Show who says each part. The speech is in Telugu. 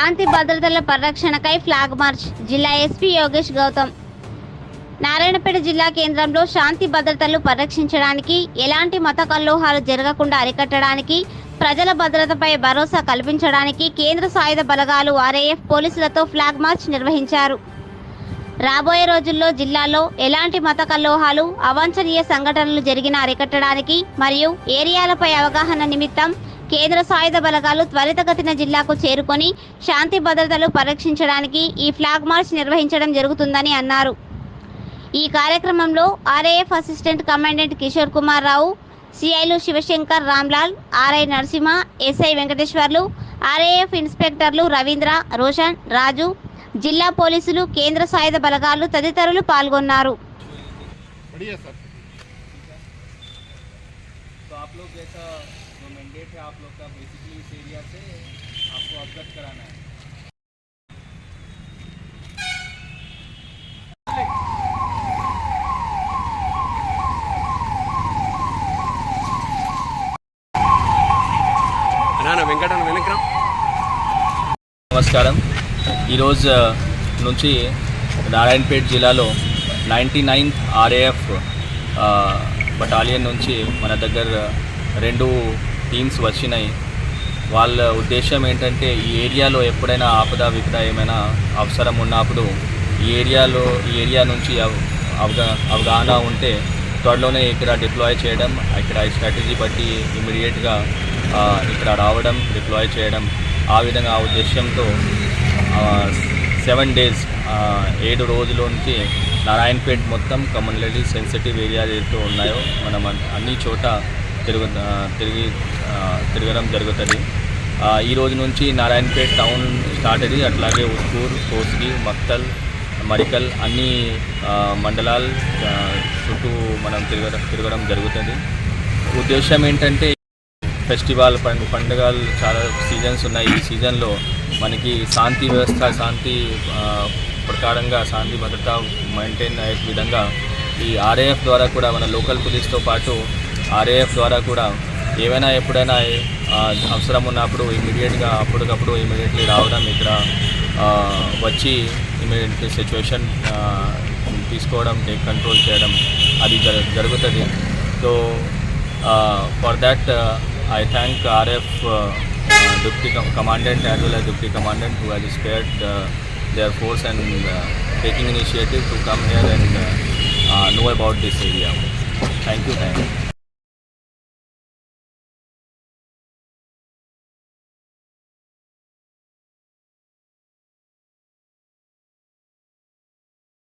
Speaker 1: శాంతి భద్రతల పరిరక్షణకై ఫ్లాగ్ మార్చ్. జిల్లా ఎస్పీ యోగేష్ గౌతమ్. నారాయణపేట జిల్లా కేంద్రంలో శాంతి భద్రతలు పరిరక్షించడానికి, ఎలాంటి మత కల్లోహాలు జరగకుండా అరికట్టడానికి, ప్రజల భద్రతపై భరోసా కల్పించడానికి కేంద్ర సాయుధ బలగాలు ఆర్ఏఎఫ్ పోలీసులతో ఫ్లాగ్ మార్చ్ నిర్వహించారు. రాబోయే రోజుల్లో జిల్లాలో ఎలాంటి మత కల్లోహాలు, అవాంఛనీయ సంఘటనలు జరిగినా అరికట్టడానికి మరియు ఏరియాలపై అవగాహన నిమిత్తం కేంద్ర సాయుధ బలగాలు త్వరితగతిన జిల్లాకు చేరుకొని శాంతి భద్రతలు పరిరక్షించడానికి ఈ ఫ్లాగ్ మార్చ్ నిర్వహించడం జరుగుతుందని అన్నారు. ఈ కార్యక్రమంలో RAF assistant commandant Kishore Kumar Rao, సిఐలు Shivashankar, Ramlal, RI Narasimha, SI Venkateswarlu, RAF ఇన్స్పెక్టర్లు రవీంద్ర, రోషన్, రాజు, జిల్లా పోలీసులు, కేంద్ర సాయుధ బలగాలు తదితరులు పాల్గొన్నారు.
Speaker 2: तो आप लोग जैसा जो मैंडेट है आप लोग का बेसिकली इस एरिया से आपको अवगत कराना है. నమస్కారం. ఈరోజు నుంచి నారాయణపేట జిల్లాలో 99th ఆర్ఏఎఫ్ బటాలియన్ నుంచి మన దగ్గర 2 టీమ్స్ వచ్చినాయి. వాళ్ళ ఉద్దేశం ఏంటంటే ఈ ఏరియాలో ఎప్పుడైనా ఆపద విపద ఏమైనా అవసరం ఉన్నప్పుడు ఈ ఏరియా నుంచి అవగాహన ఉంటే త్వరలోనే ఇక్కడ డిప్లాయ్ చేయడం, ఇక్కడ స్ట్రాటజీ బట్టి ఇమీడియట్గా ఇక్కడ రావడం, డిప్లాయ్ చేయడం, ఆ విధంగా ఆ ఉద్దేశంతో 7 days 7 రోజుల నుంచి నారాయణపేట మొత్తం కమ్యూనిటీ సెన్సిటివ్ ఏరియా ఏదైతే ఉన్నాయో మనం అన్ని చోట తిరగడం జరుగుతుంది. ఈ రోజు నుంచి నారాయణపేట టౌన్ స్టార్ట్ అయ్యి అట్లాగే ఉస్కూర్, కోస్గి, మక్తల్, మరికల్ అన్ని మండలాలు చుట్టూ మనం తిరగడం జరుగుతుంది. ఉద్దేశం ఏంటంటే ఫెస్టివల్ పండుగలు చాలా సీజన్స్ ఉన్నాయి. ఈ సీజన్లో మనకి శాంతి వ్యవస్థ, శాంతి ప్రకారంగా శాంతి భద్రత మెయింటైన్ అయ్యే విధంగా ఈ ఆర్ఏఎఫ్ ద్వారా కూడా మన లోకల్ పోలీస్తో పాటు ఆర్ఏఎఫ్ ద్వారా కూడా ఏవైనా ఎప్పుడైనా అవసరం ఉన్నప్పుడు అప్పటికప్పుడు ఇమీడియట్లీ రావడం, ఇక్కడ వచ్చి ఇమీడియట్లీ సిచ్యువేషన్ తీసుకోవడం, టేక్ కంట్రోల్ చేయడం అది జరుగుతుంది. So for that I thank RF Deputy Commandant as well as Deputy Commandant who has spared their force and taking initiative to come here and know about this area. Thank you.